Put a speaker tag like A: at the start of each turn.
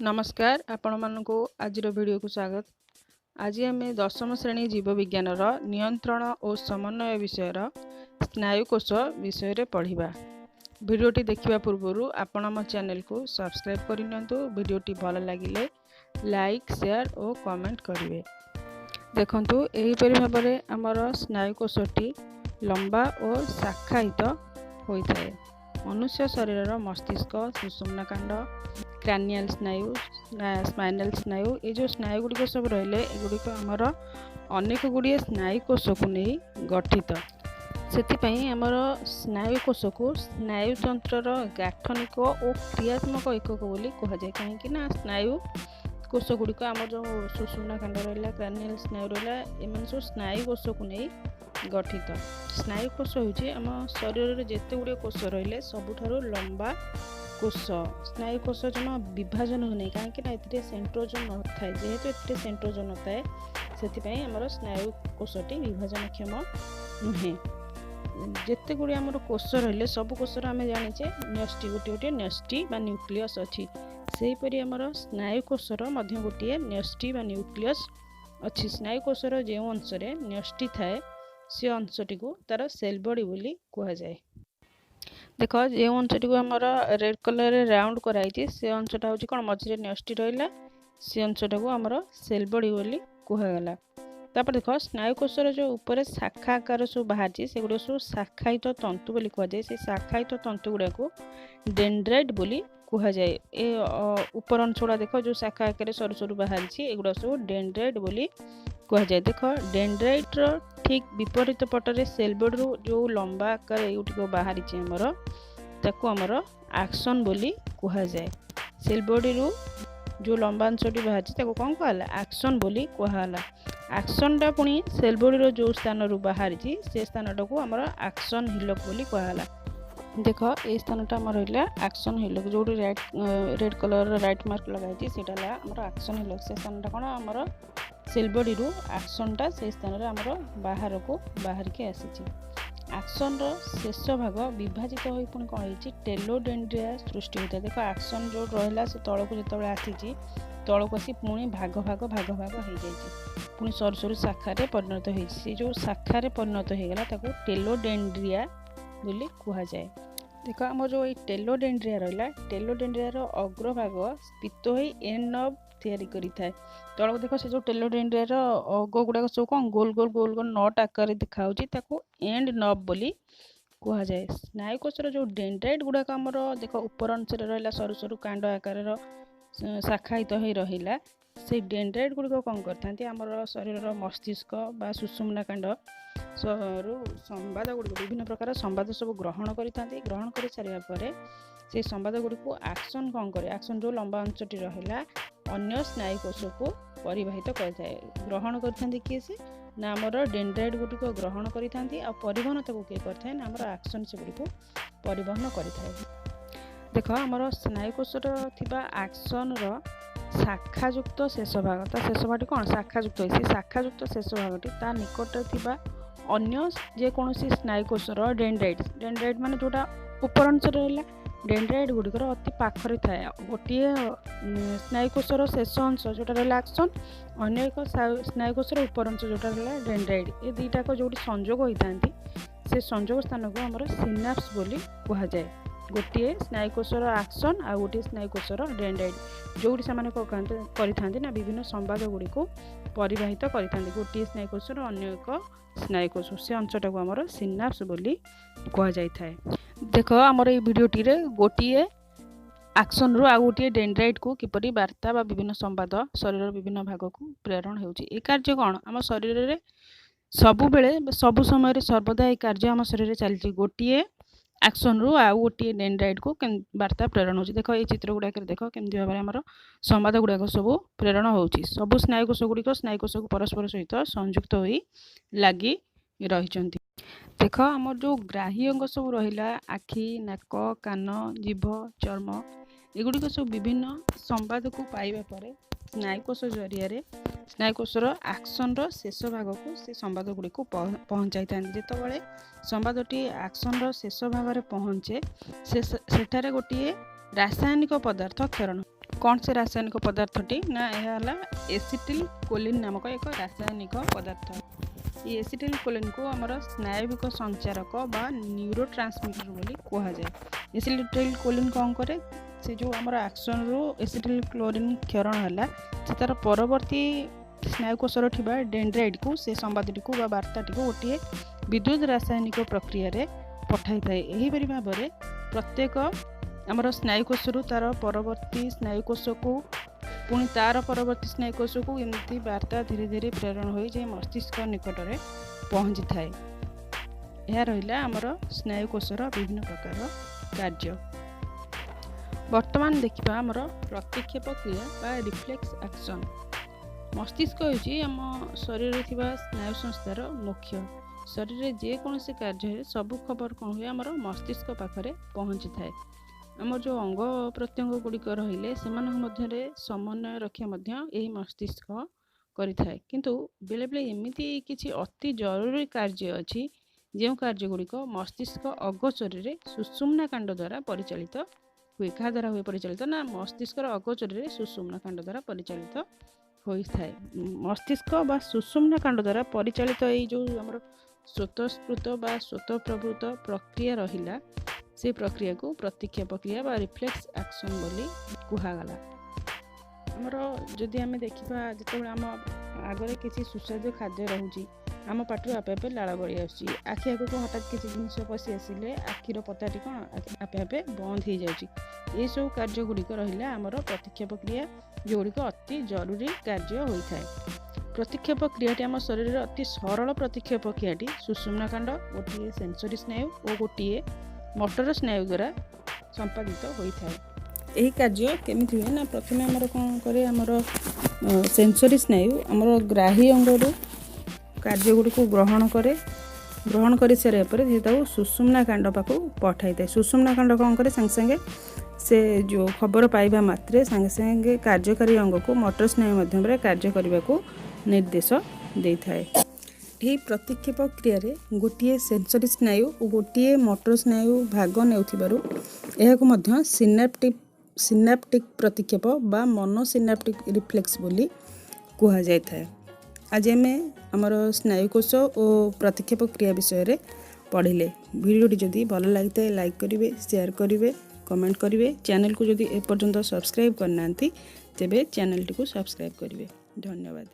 A: नमस्कार आपण मानकु आजिर वीडियो को स्वागत। आज आम दशम श्रेणी जीव विज्ञान नियंत्रण और समन्वय विषय स्नायुकोश विषय पढ़ा। वीडियोटी देखा पूर्व आपण आम चैनल को सब्सक्राइब करनियंतु। वीडियोटी भल लगिले लाइक शेयर और कमेंट करेंगे। देखंतु एहीपरि भाबरे आमर स्नायुकोशटी लंबा और शाखायित होता है। मनुष्य शरीर मस्तिष्क सुषुम्ना कांड क्रानियल स्नायु स्पाइनल स्नायु ये जो स्नायु गुड़िक सब रहिले एगुड़िक आमर अनेक गुड़िए स्नायुकोश को नहीं गठित। से आमर स्नायुकोश को स्नायुतंत्र गाठनिक और क्रियात्मक एकक बोली कहुए। कहीं स्नायु कोश गुड़िक आम जो सुषुम्ना कांड रहा क्रानियल स्नायु रहा एम सब स्नायुकोश को नहीं गठित। स्नायुकोश हूँ आम शरीर में जिते गुड़े कोश रही सबुठारु लंबा कोश। स्नायुकोश जमा विभाजन होने कहीं सेंट्रोजन न था जेहेतु ये सेंट्रोजन न थाए से आमर स्नायुकोशटी विभाजनक्षम नुहे। जिते गुड़े आमर कोश रही सब कोश आम जाने न्यष्टि गोटे गोटे न्यष्टि बा न्यूक्लियस अच्छी सेहीपरि आमर स्नायुकोशर गोटे न्यष्टि बा न्यूक्लियस अच्छी। स्नायुकोशर जो अंश न्यष्टि थाए से अंशटी को तार सेल बॉडी बोली कहुए। देख जो अंशटी को आमर रेड कलर राउंड कराई से अंशटा हूँ कौन मझे न्यष्टि रहा से अंशटा को आमर सेल बॉडी बोली कहगला। तापर देख स्नायुकोशर जो ऊपर शाखा आकार सब बाहर से गुड़ा सब शाखायित तंतु बोली कहुए। से शाखायित तंतु गुड़ा को डेंड्राइट बोली कहुए। ए ऊपर अंश गुड़ा देख जो शाखा आकार सरू सरू बाहर एगुड़ा सब डेंड्राइट बोली कहुए। देख डेंड्राइट ठीक विपरीत पटरे सेल बॉडी रू जो लंबा आकार युटिक बाहरी आमर ताकू आमर एक्सन बोली कहुए। सेल बॉडी रू जो लंबा अंशटी बाहरी कौन कहला एक्सन बोली कहला। एक्सनटा पुणी सेल बॉडी रो जो स्थान रू बाहरी से स्थानटा को आमर एक्सन हिलक बोली कहला। देख ये स्थानटा आम रहा एक्सन हिलक जो रेड कलर राइट मार्क लगाई से आमर एक्सन हिलक से स्थानटा कौन आमर सेल बॉडी रू एक्सनटा से स्थान आमर बाहर को बाहर के आसी। एक्सन शेष भाग विभाजित हो पुणी कौन हो टेलोडेंड्रिया सृष्टि होता है। देख एक्सन जो रहा से तौक जो आसी तौक आसी पुणी भाग भाग भाग भाग हो जाए पुणी सरू सरू शाखार परिणत हो जो शाखार परिणत होगला टेलोडेंड्रिया बोली कहुए। देख आम जो टेलोडेंड्रिया रहा टेलोडेंड्रिया अग्रभाग स्फीत हो एंड नर्व तैयारी करें। तौक देख से जो टेलोडेंड्रिया अग गुड़ाक सब कौन गोल गोल गोल गोल नट आकार देखा एंड नर्व बोली कहुए। स्नायुकोशर जो डेंड्राइट गुड़ाक आमर देख ऊपर अंश रहा सरू सरू कांड आकार शाखायित हो रहा से डेंड्राइट गुड़िक कौन करते आमर शरीर मस्तिष्क बा सुषुम्ना कांड संवाद गुड़िक विभिन्न प्रकार संवाद सब ग्रहण करते। ग्रहण कर सारा पर से संवाद गुड़ी को एक्शन कौन करे एक्शन जो लंबा अंशटी रहा अन्य स्नायुकोश को परिवाहित करता है। ग्रहण करते किए से ना आमर डेंड्राइट गुड़िक ग्रहण करते आ परिवहन ताको किए करता है ना आमर एक्शन से गुड़ी को परिवहन करता। देख आमर स्नायुकोशर थिबा एक्शन शाखायुक्त शेष भाग ता शेष भाग कौन शाखायुक्त से शाखायुक्त शेष भागटी ता निकट थिबा अन्य जेकोसी स्नायुकोशर डेंड्राइट माने जोटा ऊपर अंश रहा डेंड्राइट गुड़िकर अति पाखरे थाए गोटे स्नायुकोशर शेष अंश जोटा रहा एक्शन अन्य एक स्नायुकोशर ऊपर अंश जोटा रहा डेंड्राइट ये दुईटाक जो संजोग होता से संजोग स्थान को आमर सिनाप्स बोली कहुए। गोटे स्नायुकोशर एक्शन आ गोटे स्नायुकोशर डेंड्राइट जो से करते ना विभिन्न संवाद गुड़ी को परिवाहित करते गोटे स्नायुकोशर अन्य एक स्नायुकोश से अंशटा को आमर सिनाप्स बोली कहुए। देख आमर ये वीडियोटी गोटे एक्शन रू आ गोटे डेंड्राइट को किपरि वार्ता बा विभिन्न संवाद शरीर विभिन्न भाग को प्रेरण होउची। ए कार्य कौन आम शरीर में सबु बेले सबु समय सर्वदा ये कार्य आम शरीर चलती गोटे एक्शन रू आ गोटे डेंड्राइट को वार्ता प्रेरण होची। देख ये चित्र गुड़ाक देख केमती भाव में आमर संवाद गुड़ाक सब प्रेरण होची। सबु स्नायुकोश गुड़िक स्नायुकोश को परस्पर सहित संयुक्त हो लगी रही। देख आमर जो ग्राही अंग सब रहा आखि नाक कान जीभ चर्म एगुड़िक सब विभिन्न संवाद को पाइबा पर स्नायुकोश जरिया स्नायुकोशर एक्शन शेष भाग को से संवाद गुड़ी को पहुँचाई था। जितेबाला संवादटी एक्शन शेष भाग में पहुँचे सेठारे गोटे रासायनिक पदार्थ क्षरण कौन से रासायनिक पदार्थटी ना यह एसिटिल कोलिन नामक एक रासायनिक पदार्थ। ये एसिटिल कोलिन को आमर स्नायविक संचारक बा न्यूरो ट्रांसमिटर बोली कहा जाए। एसिटिल कोलिन कौन करे से जो आमर एक्शन रो एसिटिल क्लोरीन क्षरण है से तार परवर्ती स्नायुकोशर थिबा डेंड्राइट को से संवादटी को बा वार्ताटी को गोटे विद्युत रासायनिक प्रक्रिया रे पठाई थाए। एहीपरि भाव में प्रत्येक आमर स्नायुकोशरू तार परवर्ती स्नायुकोश को पुणी तार परवर्ती स्नायुकोश को एमती वार्ता धीरे धीरे प्रेरण हो जाए मस्तिष्क निकट में पहुँची थाए। यह रहा आमर स्नायुकोशर विभिन्न प्रकार कार्य। वर्तमान देखा आमर प्रतिक्षेप क्रिया बा रिफ्लेक्स एक्शन। मस्तिष्क होची आम शरीर थिबा स्नायु संस्थार मुख्य। शरीर में जेकोसी कार्य है सबू खबर कौन हुए आमर मस्तिष्क पाखरे पहुँची थाए। आम जो अंग प्रत्यंग गुड़िक रहिले से मध्य समन्वय रक्षा यही मस्तिष्क करिथाए। किंतु बेले बेले एमिति किछि अति जरूरी कार्य अछि जो कार्य गुड़िक मस्तिष्क अगोचर रे सुषुम्ना कांड द्वारा परिचालित हुए। क्या द्वारा हुए परिचालित ना मस्तिष्क अगोचर रे सुषुम्ना कांड द्वारा परिचालित होता है। मस्तिष्क बा सुषुम्ना कांड द्वारा परिचालित यही जो आमर स्वतःस्फूर्त बा स्वतःप्रवृत्त प्रक्रिया रहिला से प्रक्रिया को प्रतिक्षेप क्रिया बा रिफ्लेक्स एक्शन बोली कहुगला। आमर जदि आम देखा जो आम आगे किसी सुस्वादु खाद्य रोचे आम पाटू आपे आपे लाड़ गड़ी आसी आखि आग को हठात किसी जिनस पशि आसिले आखिर पताटी कौन आपे आपे बंद हो जाए। सब कार्य गुड़िक रहा आमर प्रतिक्षेप क्रिया जो गुड़िक अति जरूरी कार्य होता है। प्रतिक्षेप क्रियाटी आम शरीर में अति सरल प्रतिक्षेप क्रियाटी सुषुम्ना कांड गोटे सेंसरी स्नायु और गोटे मोटर स्नायु द्वारा संपादित होता है। यही कार्य केमिति हुए ना प्रथम आमर कौन करे आमर सेंसरी स्नायु आमर ग्राही अंगरू कार्य गुड़िक ग्रहण कर सारे सुषुम्ना कांड पाक पठाई थाए। सुषुम्ना कांड कौन करे संगे संगे से जो खबर पाइबा मात्रे संगे संगे कार्यकारी अंग को मोटर स्नायु माध्यम कार्य करने को निर्देश दे थाए। यही प्रतिक्षेप क्रिया रे गोटे सेंसरी स्नायु और गोटे मोटर स्नायु भाग नेउथिबारु एहाको मध्य सिनाप्टिक प्रतिक्षेप बा मोनोसिनाप्टिक रिफ्लेक्स बोली कहा जाय थाए। आज आम आमर स्नायुकोश और प्रतिक्षेप क्रिया विषय रे पढ़िले। वीडियोटी जदि भल लगी है लाइक करेंगे, शेयर करेंगे, कमेंट करेंगे। चैनल को जदि एपर्यंत सब्सक्राइब करना तेबे चैनल टी को सब्सक्राइब करेंगे। धन्यवाद।